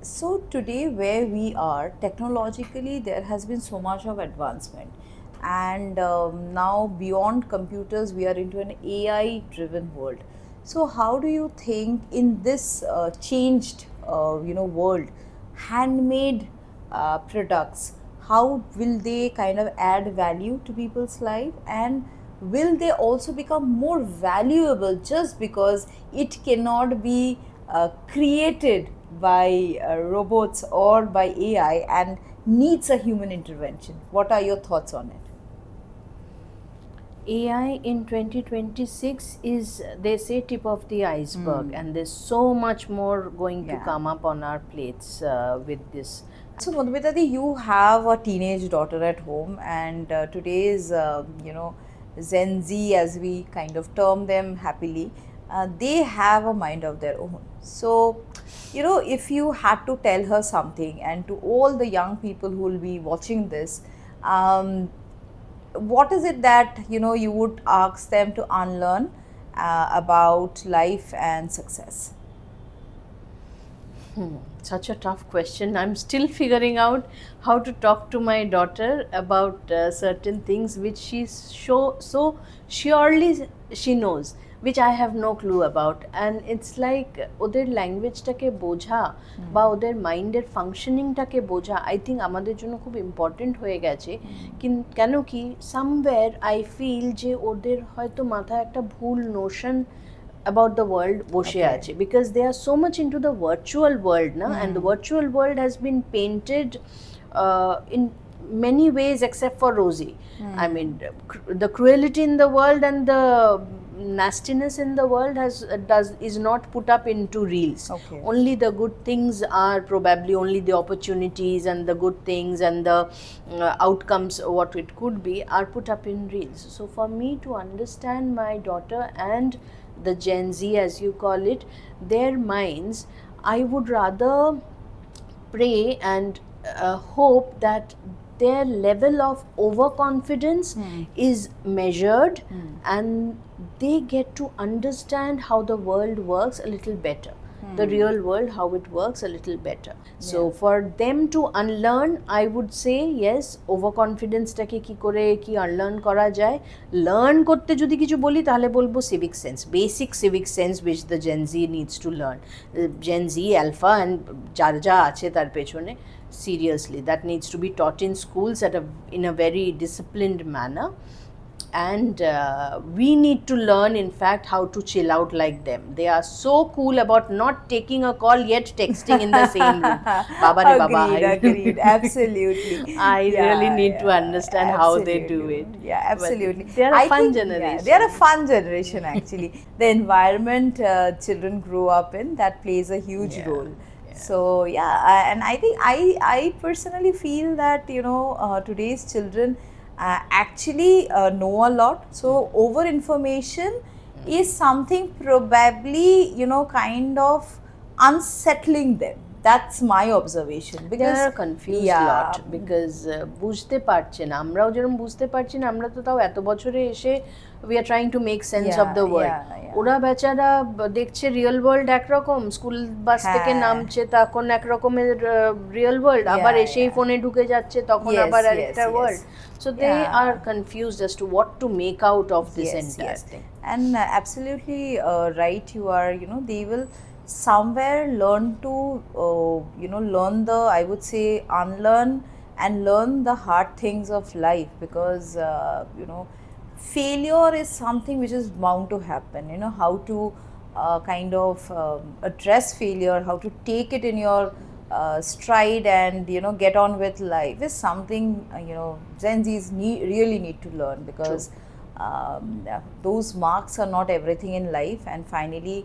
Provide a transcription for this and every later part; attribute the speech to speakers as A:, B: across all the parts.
A: So today where we are technologically there has been so much of advancement, and now beyond computers we are into an AI driven world. So how do you think in this changed world, handmade products, how will they kind of add value to people's life, and will they also become more valuable just because it cannot be created by robots or by AI and needs a human intervention? What are your thoughts on it?
B: AI in 2026 is, they say, tip of the iceberg, and there's so much more going to
A: Yeah.
B: come up on our plates with this.
A: So, Madhumita, you have a teenage daughter at home, and today's, Gen Z, as we kind of term them happily, they have a mind of their own. So, if you had to tell her something, and to all the young people who will be watching this, what is it that you would ask them to unlearn about life and success?
B: Such a tough question. I'm still figuring out how to talk to my daughter about certain things which she's so surely she knows, which I have no clue about. And it's like ওদের ল্যাঙ্গুয়েজটাকে বোঝা বা ওদের মাইন্ডের ফাংশনিংটাকে বোঝা I think আমাদের জন্য খুব important হয়ে গেছে। কেন কি সামওয়্যার আই ফিল যে ওদের হয়তো মাথায় একটা ভুল নোশন about the world বসে আছে, because they are so much into the virtual world na, and the virtual world has been painted in many ways except for rosy. I mean, the cruelty in the world and the nastiness in the world is not put up into reels. Only the good things are, probably only the opportunities and the good things and the outcomes what it could be are put up in reels. So for me to understand my daughter and the Gen Z, as you call it, their minds, I would rather pray and hope that their level of overconfidence is measured and they get to understand how the world works a little better. The real world, how it works a little better. So for them to unlearn, I would say yes, overconfidence টাকে কি করে কি unlearn করা যায়। Learn করতে যদি কিছু বলি তাহলে বলবো civic sense, basic civic sense which the Gen Z needs to learn. Gen Z, Alpha and যা যা আছে তার পেছনে, seriously that needs to be taught in schools in a very disciplined manner. And we need to learn, in fact, how to chill out like them. They are so cool about not taking a call yet texting in the same room. Baba re baba.
A: Agreed, absolutely.
B: I really need to understand how they do it.
A: Yeah, absolutely.
B: But they are a fun
A: Yeah,
B: generation.
A: they are a fun generation actually. The environment children grow up in, that plays a huge role. So yeah, and I think I personally feel that today's children actually know a lot. So over information is something probably kind of unsettling them. That's my observation,
B: They
A: because
B: are confused lot, because বুঝতে পারছে না, আমরাও যেরকম বুঝতে পারছি না, আমরা তো তাও এত বছরে এসে we are trying to make sense of the world. ওরা বেচারা দেখছে রিয়েল ওয়ার্ল্ড একরকম, স্কুল বাস থেকে নামছে তখন একরকমের রিয়েল ওয়ার্ল্ড, আবার এসেই ফোনে ঢুকে যাচ্ছে তখন আবার আরেকটা world. So they are confused as to what to make out of this entire thing.
A: And absolutely right you are. They will somewhere learn to learn the, I would say, unlearn and learn the hard things of life, because failure is something which is bound to happen. How to kind of address failure, how to take it in your stride and get on with life is something Gen Z's really need to learn, because those marks are not everything in life, and finally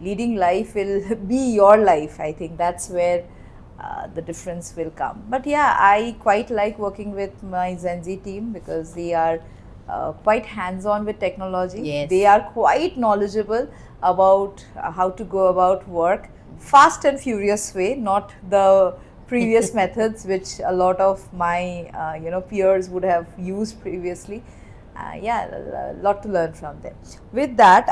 A: leading life will be your life. I think that's where the difference will come. But yeah, I quite like working with my Gen Z team, because they are quite hands-on with technology.
B: Yes.
A: They are quite knowledgeable about how to go about work, fast and furious way, not the previous methods which a lot of my peers would have used previously. Yeah, a lot to learn from them. With that,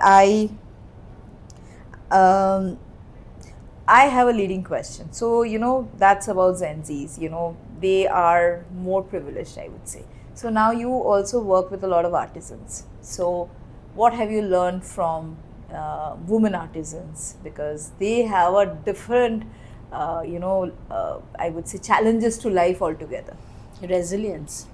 A: I have a leading question. So, that's about Gen Zs. They are more privileged, I would say. So, now you also work with a lot of artisans. So, what have you learned from women artisans? Because they have a different, I would say, challenges to life altogether.
B: Resilience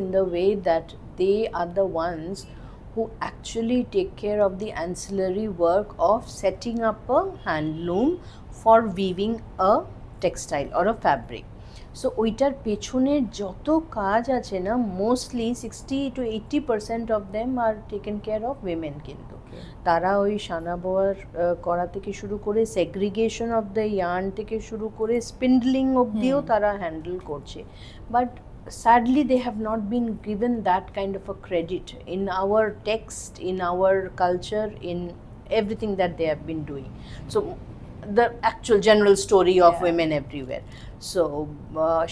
B: in the way that they are the ones who actually take care of the ancillary work of setting up a handloom for weaving a textile or a fabric. So ওইটার পেছনের যত কাজ আছে না, mostly 60 to 80% of them are taken care of women. কিন্তু তারা ওই সানা Boer করা থেকে শুরু করে সেগ্রিগেশন অফ দ্য ইয়ার্ন থেকে শুরু করে স্পিন্ডলিং অবধিও তারা হ্যান্ডেল করছে। But sadly they have not been given that kind of a credit in our text, in our culture, in everything that they have been doing. So the actual general story of women everywhere. So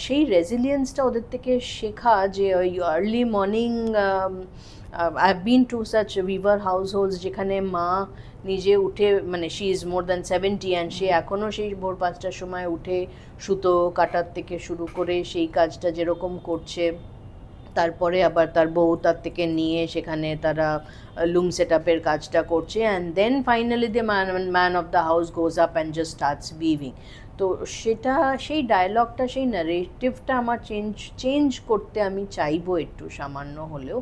B: সেই রেজিলিয়েন্সটা ওদের থেকে শেখা, যে ওই early morning I have been to such weaver households যেখানে মা নিজে উঠে, মানে she is more than 70 and সে এখনও সেই ভোর 5টার সময় উঠে সুতো কাটার থেকে শুরু করে সেই কাজটা যেরকম করছে, তারপরে আবার তার বউ তার থেকে নিয়ে সেখানে তারা লুম সেট আপের কাজটা করছে, and then finally the man of the house goes up and just starts weaving. তো সেটা, সেই ডায়লগটা, সেই ন্যারেটিভটা আমার চেঞ্জ করতে আমি চাইবো একটু সামান্য হলেও,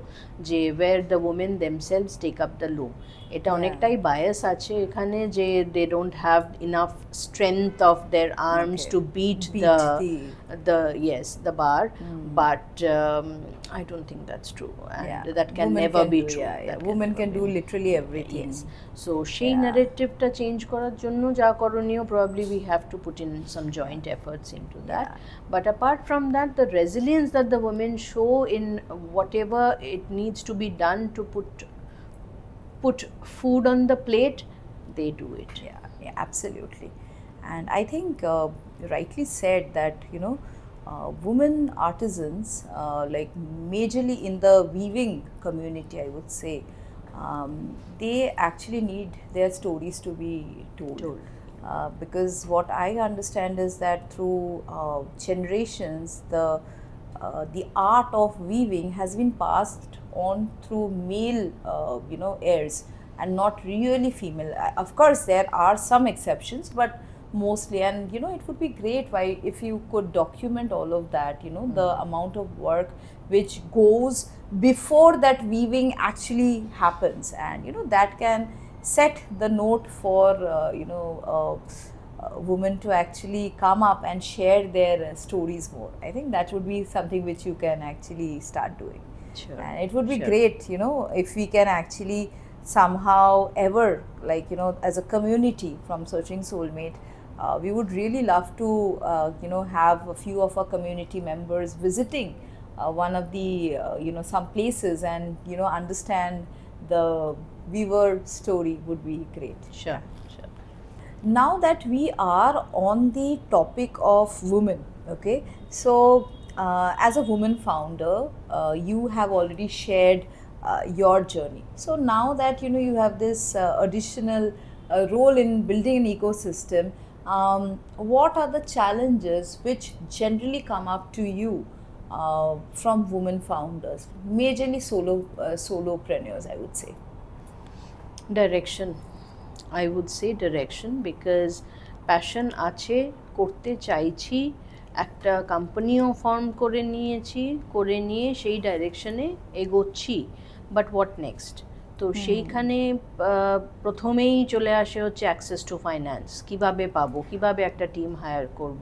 B: যে where the women themselves take up the loom. এটা অনেকটাই বায়াস আছে এখানে, যে they don't have enough strength of their arms to beat the bar, but I don't think that's true, and that can never be true.
A: Women can do literally everything.
B: Yes. So সেই narrative-টা change করার জন্য যা করণীয়, probably we have to put in some joint efforts into that. But apart from that, the resilience that the women show in whatever it needs to be done to put food on the plate, they do it.
A: Yeah, absolutely. And I think you rightly said that women artisans, like majorly in the weaving community, I would say, they actually need their stories to be told. Because what I understand is that through generations, the art of weaving has been passed on through male heirs, and not really female. Of course there are some exceptions, but mostly, and it would be great if you could document all of that, the amount of work which goes before that weaving actually happens, and that can set the note for women to actually come up and share their stories more. I think that would be something which you can actually start doing.
B: Sure.
A: And it would be great, if we can actually somehow ever, like as a community from Searching Soulmate, we would really love to have a few of our community members visiting one of the some places, and understand the weaver story would be great.
B: Sure.
A: Now that we are on the topic of women, okay, so as a woman founder, you have already shared your journey. So now that you have this additional role in building an ecosystem, what are the challenges which generally come up to you from women founders, majorly solopreneurs, I would say?
B: Direction. I would say direction, because passion আছে, করতে চাইছি, একটা কোম্পানিও form করে নিয়ে সেই ডাইরেকশনে এগোচ্ছি, but what next? তো সেইখানে প্রথমেই চলে আসে হচ্ছে অ্যাক্সেস টু ফাইন্যান্স। কিভাবে পাবো, কিভাবে একটা টিম হায়ার করব,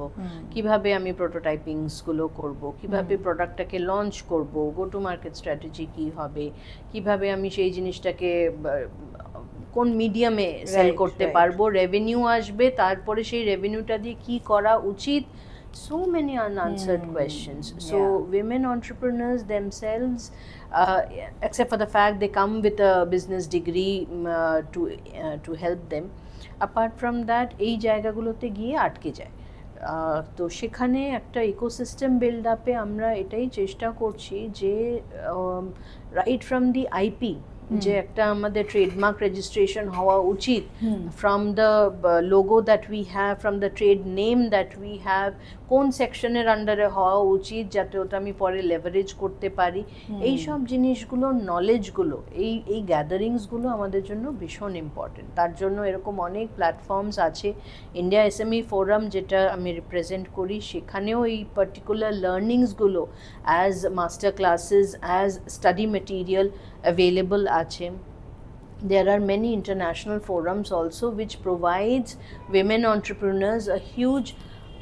B: কিভাবে আমি প্রোটোটাইপিংসগুলো করব, কিভাবে প্রোডাক্টটাকে লঞ্চ করব, গো টু মার্কেট স্ট্র্যাটেজি কী হবে, কিভাবে আমি সেই জিনিসটাকে কোন মিডিয়ামে সেল করতে পারবো, রেভিনিউ আসবে, তারপরে সেই রেভিনিউটা দিয়ে কী করা উচিত। So many unanswered questions. So women entrepreneurs themselves, except for the fact they come with a business degree to help them, apart from that এই জায়গাগুলোতে গিয়ে আটকে যায়। তো সেখানে একটা ইকোসিস্টেম বিল্ড আপে আমরা এটাই চেষ্টা করছি যে রাইট ফ্রম দি আইপি, যে একটা আমাদের ট্রেডমার্ক রেজিস্ট্রেশন হওয়া উচিত from the logo that we have, from the trade name that we have, কোন সেকশনের আন্ডারে হওয়া উচিত যাতে ওটা আমি পরে লেভারেজ করতে পারি, এই সব জিনিসগুলোর নলেজগুলো, এই গ্যাদারিংসগুলো আমাদের জন্য ভীষণ ইম্পর্টেন্ট। তার জন্য এরকম অনেক প্ল্যাটফর্মস আছে। ইন্ডিয়া এসএমই ফোরাম যেটা আমি রিপ্রেজেন্ট করি, সেখানেও এই পার্টিকুলার লার্নিংসগুলো as master classes, as study material available আছে। There are many international forums also which provides women entrepreneurs a huge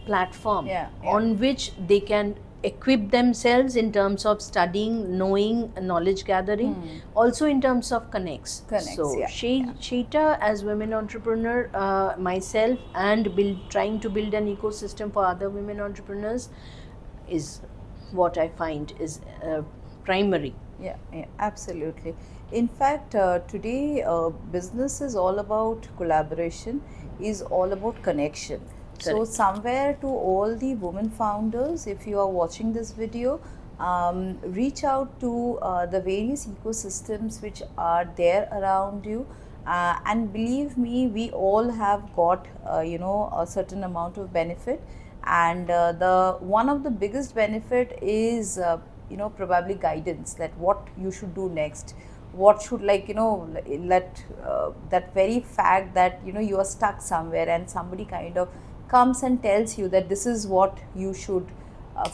B: platform on which they can equip themselves in terms of studying, knowing, knowledge gathering, also in terms of connects. So Sheita as women entrepreneur, myself, and trying to build an ecosystem for other women entrepreneurs is what I find is primary.
A: Yeah, absolutely. In fact, today business is all about collaboration, is all about connection. So somewhere to all the women founders, if you are watching this video, reach out to the various ecosystems which are there around you. And believe me, we all have got a certain amount of benefit, and the one of the biggest benefit is probably guidance, that what you should do next, what should let that very fact that you are stuck somewhere and somebody kind of comes and tells you that this is what you should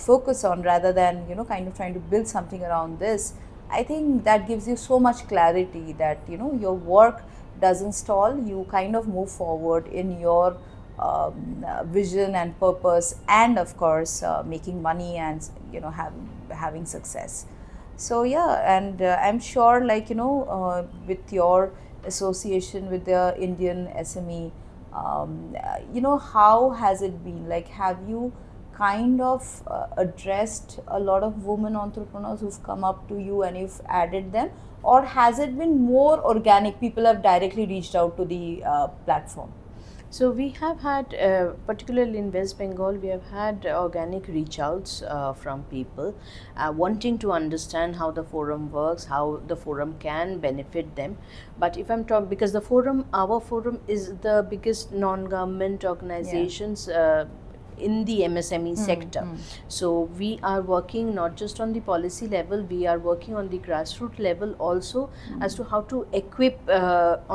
A: focus on, rather than kind of trying to build something around this. I think that gives you so much clarity that your work doesn't stall, you kind of move forward in your vision and purpose, and of course making money and having success. So yeah, and I'm sure with your association with the Indian SME, how has it been? Like, have you kind of addressed a lot of women entrepreneurs who've come up to you and you've added them, or has it been more organic, people have directly reached out to the platform?
B: So we have had, particularly in West Bengal, we have had organic reach outs from people wanting to understand how the forum works, how the forum can benefit them. But if I'm talking, because our forum is the biggest non-government organizations in the MSME sector. So we are working not just on the policy level, we are working on the grassroots level also, as to how to equip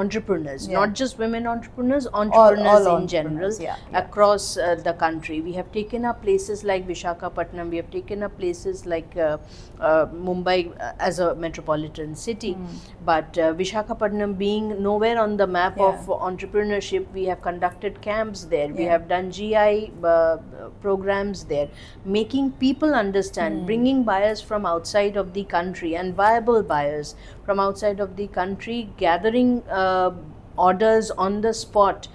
B: entrepreneurs, not just women entrepreneurs, entrepreneurs in general, across the country. We have taken up places like Visakhapatnam, we have taken up places like Mumbai as a metropolitan city, but Visakhapatnam being nowhere on the map of entrepreneurship, we have conducted camps there, we have done GI programs there, making people understand, bringing buyers from outside of the country and viable buyers from outside of the country, gathering orders on the spot,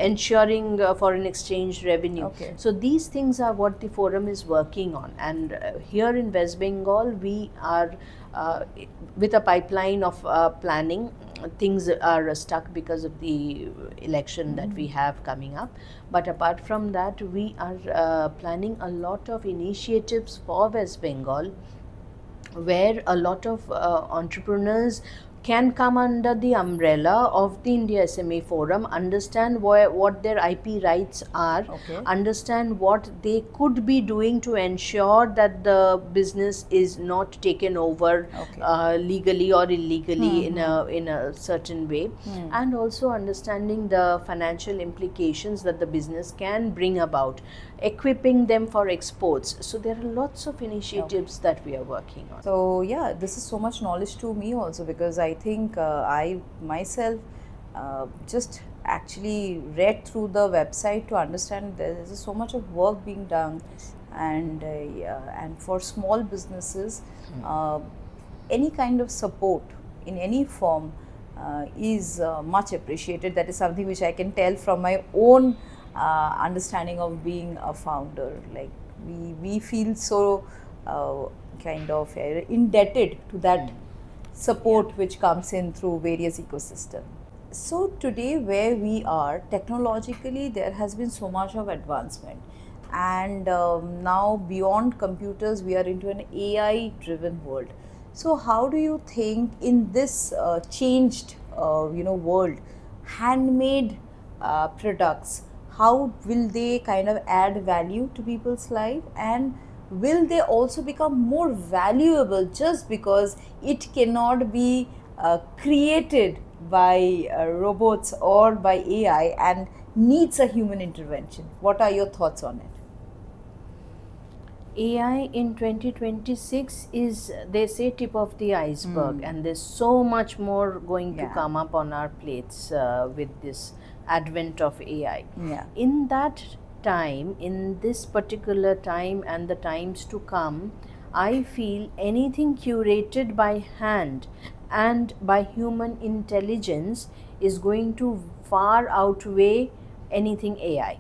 B: ensuring foreign exchange revenue. So these things are what the forum is working on, and here in West Bengal we are with a pipeline of planning. Things are stuck because of the election that we have coming up, but apart from that we are planning a lot of initiatives for West Bengal, where a lot of entrepreneurs can come under the umbrella of the India SME Forum, understand what their IP rights are, understand what they could be doing to ensure that the business is not taken over legally or illegally in a certain way, and also understanding the financial implications that the business can bring about, equipping them for exports. So there are lots of initiatives that we are working on.
A: So yeah, this is so much knowledge to me also, because I think I myself just actually read through the website to understand there is so much of work being done, and for small businesses, any kind of support in any form is much appreciated. That is something which I can tell from my own understanding of being a founder. Like we feel so kind of indebted to that support which comes in through various ecosystems. So today where we are, technologically there has been so much of advancement, and now beyond computers we are into an AI driven world. So how do you think in this changed world, handmade products, how will they kind of add value to people's life, and will they also become more valuable just because it cannot be created by robots or by AI and needs a human intervention? What are your thoughts on it?
B: AI in 2026 is, they say, tip of the iceberg, and there's so much more going to
A: Yeah.
B: come up on our plates with this advent of AI.
A: Yeah.
B: In that time, in this particular time and the times to come, I feel anything curated by hand and by human intelligence is going to far outweigh anything AI.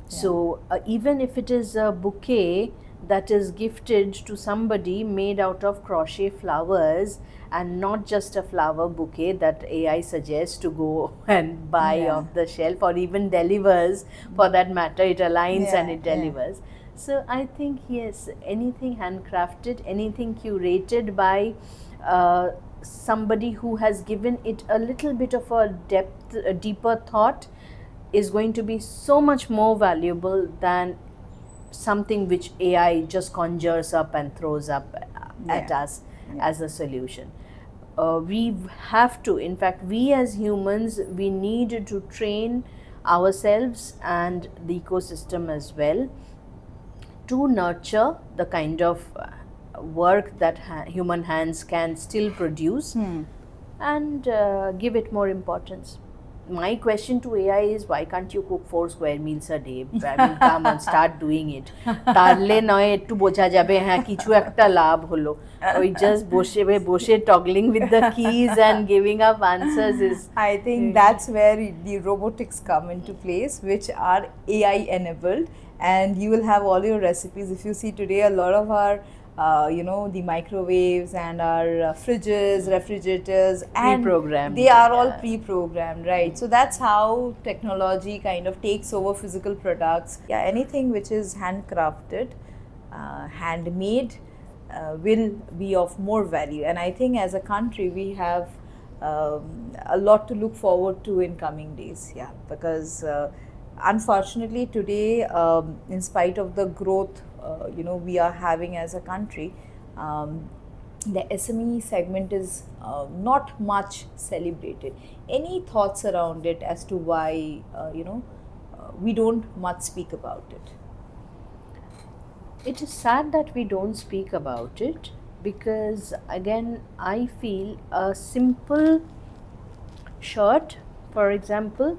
B: So even if it is a bouquet that is gifted to somebody made out of crochet flowers, and not just a flower bouquet that AI suggests to go and buy
A: Yeah.
B: off the shelf, or even delivers for that matter, it aligns and
A: Yeah,
B: it
A: yeah.
B: delivers. So I think yes, anything handcrafted, anything curated by somebody who has given it a little bit of a depth, a deeper thought, is going to be so much more valuable than something which AI just conjures up and throws up at
A: Yeah.
B: us as a solution. We have to, in fact, we as humans, we need to train ourselves and the ecosystem as well to nurture the kind of work that human hands can still produce, and give it more importance. My question to AI is, why can't you cook 4 square meals a day? I mean, come on, start doing it. তাহলে নয় একটু বোঝা যাবে হ্যাঁ কিছু একটা লাভ হলো। ওই just বসে toggling with the keys and giving up answers is,
A: I think that's where the robotics come into place, which are AI enabled, and you will have all your recipes. If you see today, a lot of our the microwaves and our fridges, refrigerators, and
B: Pre-programmed,
A: they are all
B: yeah.
A: pre-programmed, right? So that's how technology kind of takes over physical products. Yeah, anything which is handcrafted, handmade, will be of more value. And I think as a country we have a lot to look forward to in coming days. Yeah, because unfortunately today, in spite of the growth we are having as a country, the SME segment is not much celebrated. Any thoughts around it as to why we don't much speak about it?
B: It is sad that we don't speak about it, because again I feel a simple shirt, for example,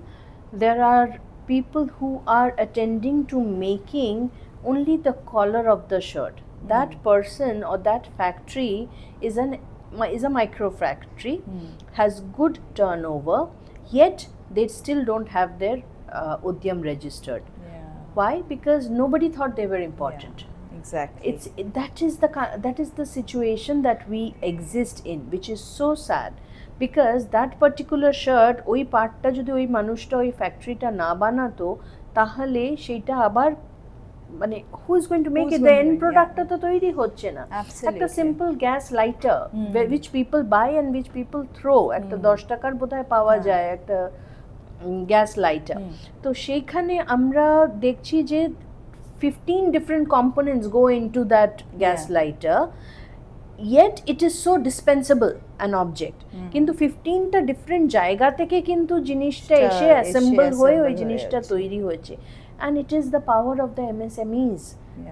B: there are people who are attending to making only the collar of the shirt. That person or that factory is a micro factory, has good turnover, yet they still don't have their Udyam registered.
A: Yeah.
B: Why? Because nobody thought they were important.
A: Yeah, exactly.
B: That is the situation that we exist in, which is so sad, because that particular shirt ওই পার্টটা যদি ওই মানুষটা ওই ফ্যাক্টরিটা না বানাতো, তাহলে সেটা আবার মানে who is going to make
A: Who's
B: it? The
A: going to
B: end
A: make-
B: product
A: yeah.
B: তো তৈরি হচ্ছে না।
A: Absolutely.
B: একটা simple gas lighter which people buy and which people throw, একটা 10 টাকার বোধহয় পাওয়া যায় একটা গ্যাস লাইটার। তো সেইখানে আমরা দেখছি যে 15 different components go into that gas
A: Yeah.
B: lighter, yet it is so dispensable an object. কিন্তু 15টা ডিফারেন্ট জায়গা থেকে কিন্তু জিনিসটা এসে অ্যাসেম্বল হয়ে ওই জিনিসটা তৈরি হয়েছে, and it is the power of the MSMEs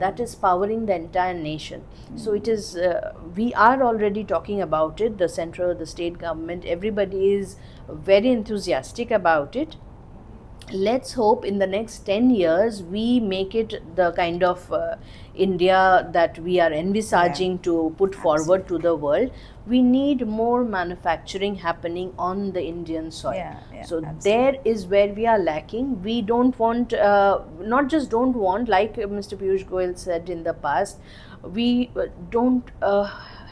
B: that is powering the entire nation. So it is we are already talking about it, the central, the state government, everybody is very enthusiastic about it. Let's hope in the next 10 years we make it the kind of India that we are envisaging to put forward to the world. We need more manufacturing happening on the Indian soil.
A: Yeah,
B: So
A: absolutely.
B: there is where we are lacking. We don't want, not just don't want, like Mr. Piyush Goyal said in the past, we don't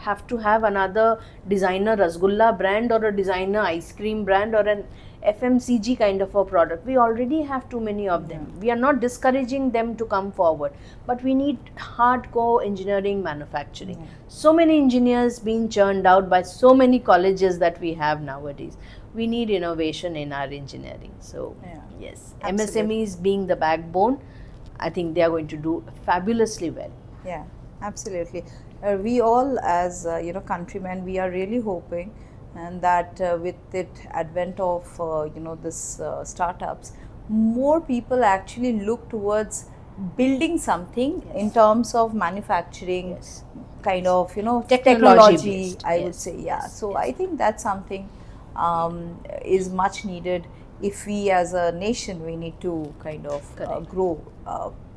B: have to have another designer Rasgulla brand or a designer ice cream brand or an FMCG kind of a product. We already have too many of them. We are not discouraging them to come forward, but we need hardcore engineering manufacturing. So many engineers being churned out by so many colleges that we have nowadays. We need innovation in our engineering. So yes,
A: Absolutely.
B: MSMEs being the backbone, I think they are going to do fabulously well.
A: Yeah, absolutely. We all, as countrymen, we are really hoping, and that with it advent of this startups, more people actually look towards building something in terms of manufacturing,
B: Yes.
A: kind of
B: Technology
A: technology.
B: based.
A: I would
B: Yes,
A: say, yeah.
B: yes,
A: So
B: yes.
A: I think that's something is much needed. If we as a nation, we need to kind of
B: Correct.
A: grow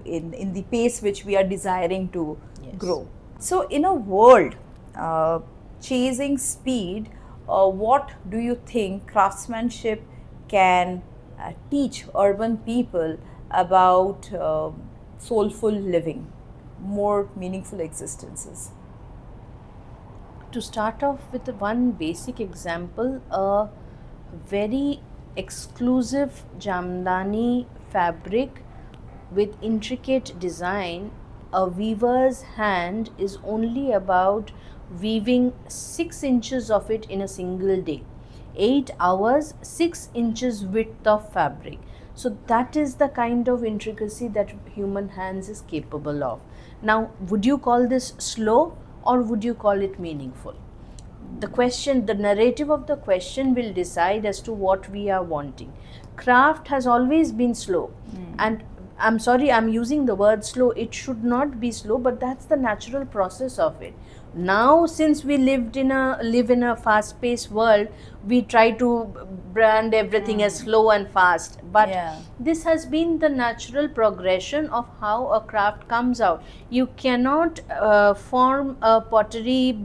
A: in the pace which we are desiring to
B: Yes.
A: grow. So in a world chasing speed, what do you think craftsmanship can teach urban people about soulful living, more meaningful existences?
B: To start off with one basic example, a very exclusive Jamdani fabric with intricate design, a weaver's hand is only about weaving 6 inches of it in a single day. 8 hours, 6 inches width of fabric. So that is the kind of intricacy that human hands is capable of. Now, would you call this slow or would you call it meaningful? The question, the narrative of the question will decide as to what we are wanting. Craft has always been slow, and I'm sorry, I'm using the word slow. It should not be slow, but that's the natural process of it. Now, since we live in a fast paced world, we try to brand everything as slow and fast, but
A: Yeah.
B: this has been the natural progression of how a craft comes out. You cannot form a pottery,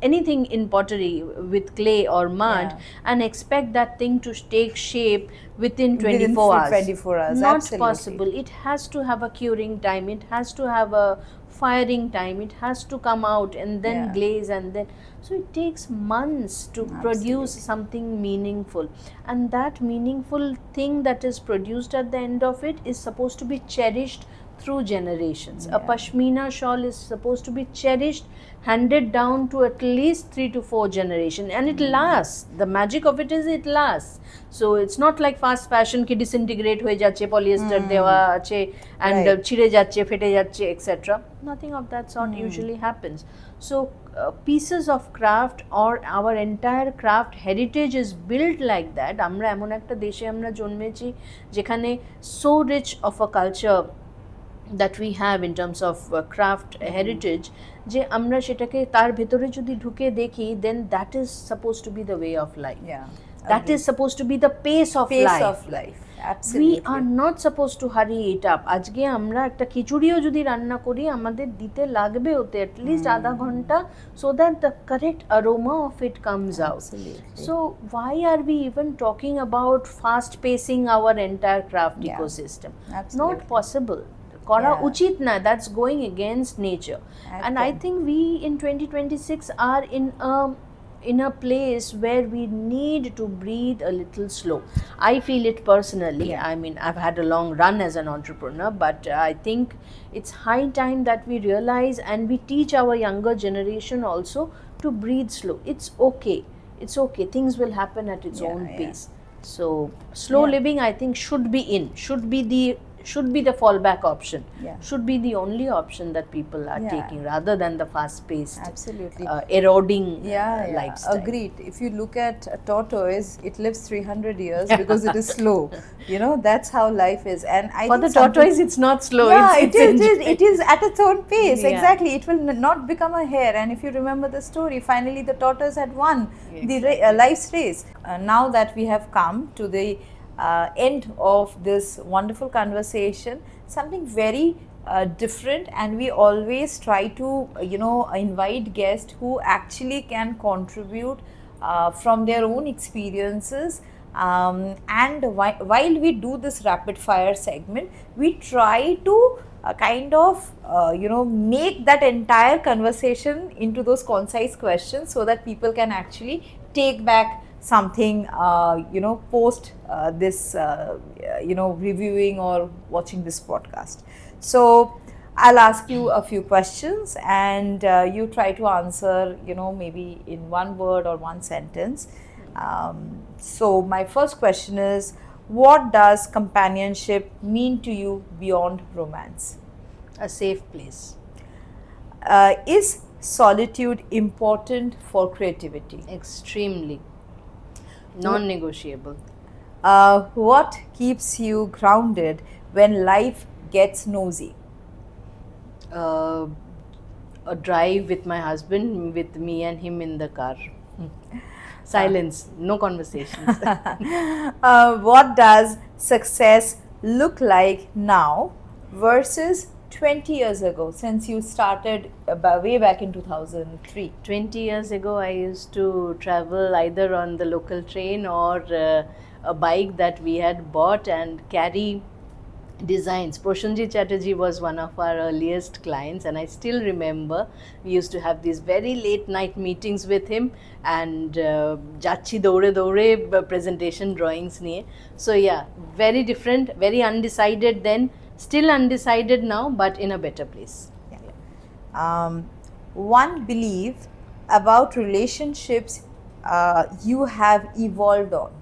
B: anything in pottery with clay or mud,
A: Yeah.
B: and expect that thing to take shape within
A: Within
B: 24 hours.
A: 24 hours,
B: Not
A: absolutely.
B: possible. It has to have a curing time, it has to have a firing time, it has to come out and then
A: Yeah.
B: glaze, and then so it takes months to produce
A: Absolutely.
B: something meaningful, and that meaningful thing that is produced at the end of it is supposed to be cherished through generations. A
A: Yeah.
B: pashmina shawl is supposed to be cherished, handed down to at least 3 to 4 generations, and it lasts. The magic of it is it lasts. So it's not like fast fashion ki disintegrate হয়ে যাচ্ছে, polyester দেওয়া আছে and
A: Right.
B: ছিঁড়ে যাচ্ছে, ফেটে যাচ্ছে, etc. Nothing of that sort usually happens. So pieces of craft or our entire craft heritage is built like that. আমরা এমন একটা দেশে আমরা জন্মেছি যেখানে so rich of a culture that we have in terms of craft heritage, যে আমরা সেটাকে তার ভেতরে যদি ঢুকে দেখি, then that is supposed to be the way of life.
A: Yeah.
B: That is supposed to be the pace of
A: Pace
B: life.
A: of life. Absolutely.
B: We are not supposed to hurry it up. আজকে আমরা একটা খিচুড়িও যদি রান্না করি, আমাদের দিতে লাগবে ওতে at least আধা ঘন্টা, so that the correct aroma of it comes out.
A: Absolutely.
B: So why are we even talking about fast pacing our entire craft
A: Yeah.
B: ecosystem?
A: Absolutely.
B: Not possible. করা
A: Yeah.
B: উচিত না. That's going against nature. And I think we in 2026 are in a place where we need to breathe a little slow. I feel it personally. I mean, I've had a long run as an entrepreneur, but I think it's high time that we realize and we teach our younger generation also to breathe slow. It's okay. It's okay. Things will happen at its own pace. So slow living, I think, should be the fallback option. Should be the only option that people are taking, rather than the fast-paced,
A: Absolutely.
B: Eroding
A: Yeah.
B: lifestyle.
A: Agreed. If you look at a tortoise, it lives 300 years because it is slow. That's how life is. And I
B: For
A: think
B: the tortoise, it's not slow.
A: Yeah,
B: it's
A: it is at its own pace.
B: Yeah.
A: Exactly. It will not become a hare. And if you remember the story, finally the tortoise had won the life's race. Now that we have come to the end of this wonderful conversation, something very different, and we always try to invite guests who actually can contribute from their own experiences. And while we do this rapid fire segment, we try to kind of make that entire conversation into those concise questions, so that people can actually take back something post this reviewing or watching this podcast. So I'll ask you a few questions, and you try to answer, maybe in one word or one sentence. So my first question is, what does companionship mean to you beyond romance?
B: A safe place.
A: Is solitude important for creativity?
B: Extremely. Non-negotiable.
A: What keeps you grounded when life gets nosy?
B: Uh, a drive with my husband, with me and him in the car. Silence, no conversations.
A: What does success look like now versus 20 years ago, since you started way back in 2003?
B: 20 years ago, I used to travel either on the local train or a bike that we had bought and carry designs. Proshanjit Chatterjee was one of our earliest clients, and I still remember we used to have these very late night meetings with him and Jachi Dore Dore presentation drawings niye. So yeah, very different, very undecided then, still undecided now, but in a better place.
A: One belief about relationships you have evolved on?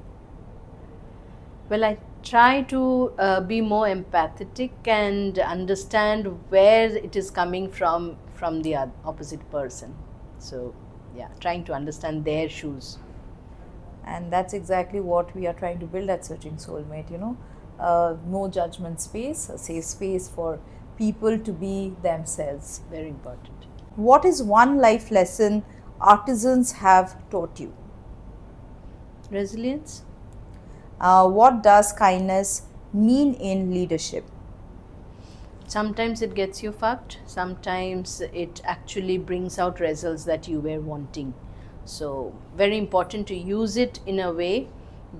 B: Well, I try to be more empathetic and understand where it is coming from the opposite person. So, yeah, trying to understand their shoes.
A: And that's exactly what we are trying to build at Searching Soulmate, no judgment space, a safe space for people to be themselves.
B: Very important.
A: What is one life lesson artisans have taught you?
B: Resilience.
A: What does kindness mean in leadership?
B: Sometimes it gets you fucked, sometimes it actually brings out results that you were wanting. So, very important to use it in a way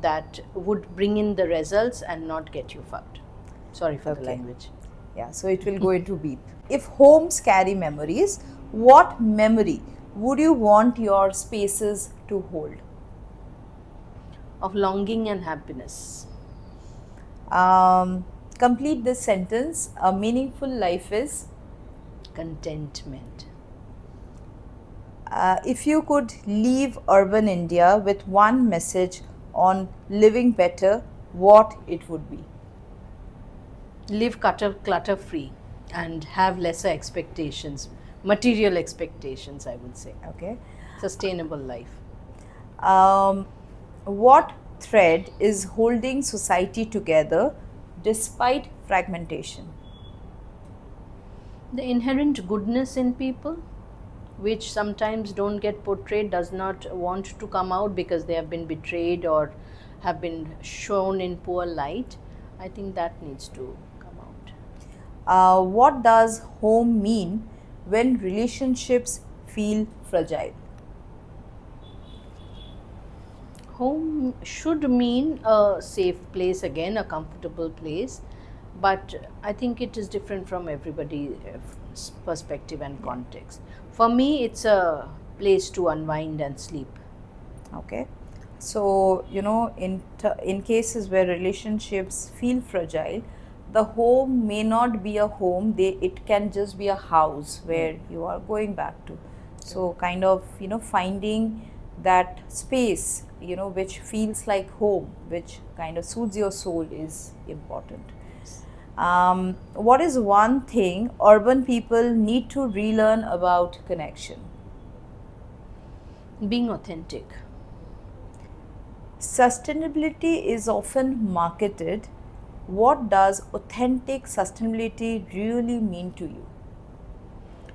B: that would bring in the results and not get you fucked. Sorry for the
A: Okay.
B: language.
A: Yeah, so it will go into beep. If homes carry memories, what memory would you want your spaces to hold?
B: Of longing and happiness.
A: Complete this sentence. A meaningful life is.
B: Contentment.
A: If you could leave urban India with one message on living better, what it would be?
B: Live clutter free and have lesser expectations, material expectations, I would say.
A: Okay.
B: Sustainable life.
A: What thread is holding society together despite fragmentation?
B: The inherent goodness in people, which sometimes don't get portrayed, does not want to come out because they have been betrayed or have been shown in poor light. I think that needs to come out.
A: What does home mean when relationships feel fragile?
B: Home should mean a safe place, again, a comfortable place, but I think it is different from everybody's perspective and context. For me, it's a place to unwind and sleep.
A: Okay. So, in cases where relationships feel fragile, the home may not be a home, it can just be a house where you are going back to. So, kind of, finding that space, which feels like home, which kind of soothes your soul, is important. What is one thing urban people need to relearn about connection?
B: Being authentic.
A: Sustainability is often marketed. What does authentic sustainability really mean to you?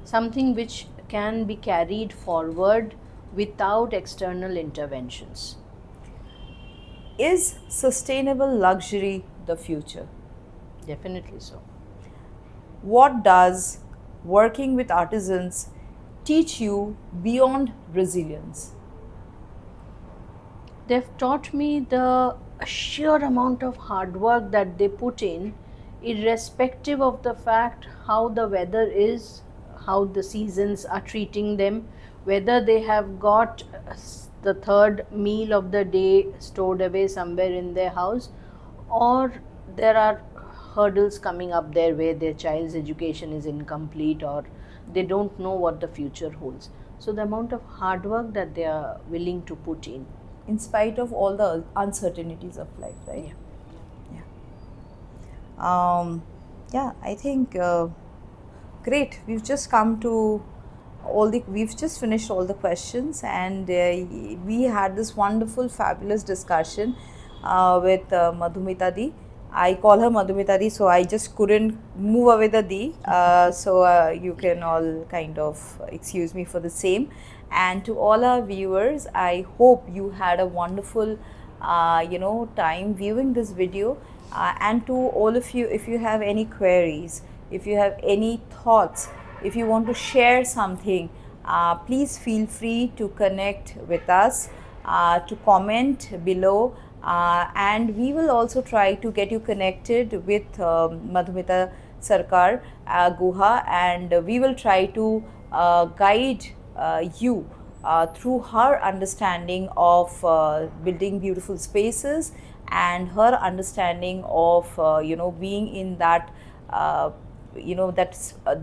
B: Something which can be carried forward without external interventions.
A: Is sustainable luxury the future?
B: Definitely so.
A: What does working with artisans teach you beyond resilience?
B: They've taught me the sheer amount of hard work that they put in, irrespective of the fact how the weather is, how the seasons are treating them, whether they have got the third meal of the day stored away somewhere in their house, or there are hurdles coming up their way, their child's education is incomplete, or they don't know what the future holds. So the amount of hard work that they are willing to put
A: in spite of all the uncertainties of life, right?
B: Yeah.
A: Yeah, I think great. We've just come to we've just finished all the questions, and we had this wonderful, fabulous discussion with Madhumita Di. I call her Madhumita Di, so I just couldn't move away the Di. So you can all kind of excuse me for the same. And to all our viewers, I hope you had a wonderful, time viewing this video. And to all of you, if you have any queries, if you have any thoughts, if you want to share something, please feel free to connect with us, to comment below, and we will also try to get you connected with Madhumita Sarkar Guha, and we will try to guide you through her understanding of building beautiful spaces, and her understanding of being in that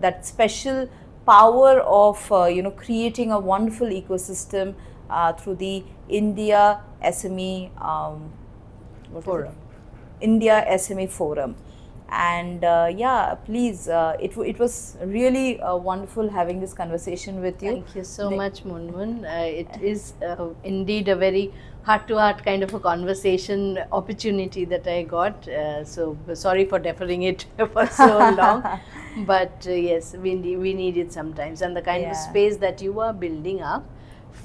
A: that special power of creating a wonderful ecosystem through the India SME
B: Forum.
A: India SME Forum. And yeah, please, it was really wonderful having this conversation with you.
B: Thank you so much, Munmun. It is indeed a very heart-to-heart kind of a conversation opportunity that I got. So sorry for deferring it for so long, but yes, we need it sometimes. And the kind of space that you are building up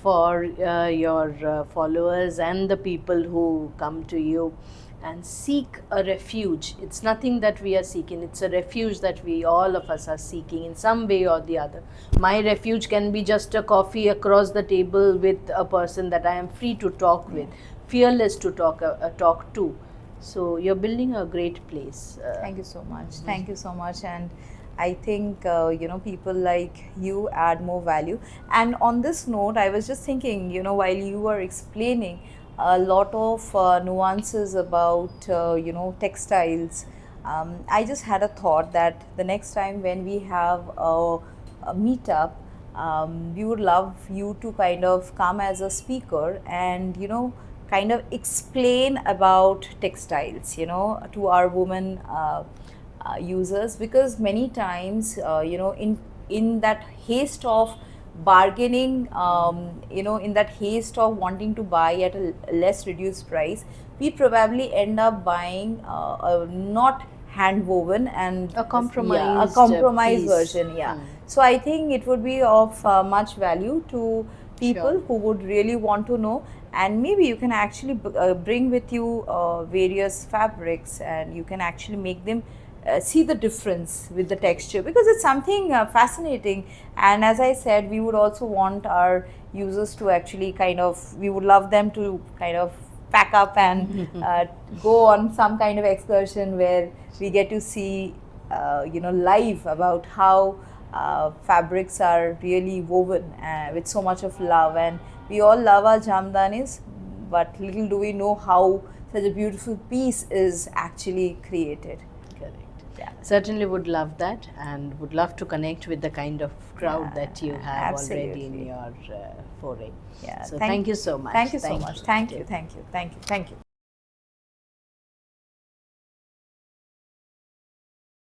B: for your followers and the people who come to you and seek a refuge. It's nothing that we are seeking, it's a refuge that we, all of us, are seeking in some way or the other. My refuge can be just a coffee across the table with a person that I am free to talk with, fearless to talk to. So you're building a great place.
A: Thank you so much. Thank you so much. And I think people like you add more value. And on this note, I was just thinking, while you were explaining a lot of nuances about textiles, I just had a thought that the next time when we have a meetup, we would love you to kind of come as a speaker and kind of explain about textiles to our women users, because many times in that haste of bargaining, in that haste of wanting to buy at a less reduced price, we probably end up buying a not hand woven and
B: a compromised,
A: compromised version. So I think it would be of much value to people who would really want to know, and maybe you can actually bring with you various fabrics, and you can actually make them see the difference with the texture, because it's something fascinating. And as I said, we would also want our users to actually we would love them to kind of pack up and go on some kind of excursion where we get to see live about how fabrics are really woven with so much of love. And we all love our jamdanis, but little do we know how such a beautiful piece is actually created.
B: Certainly would love that, and would love to connect with the kind of crowd that you have already in your foray.
A: Yeah.
B: So thank you so much.
A: Thank you so much. Thank you.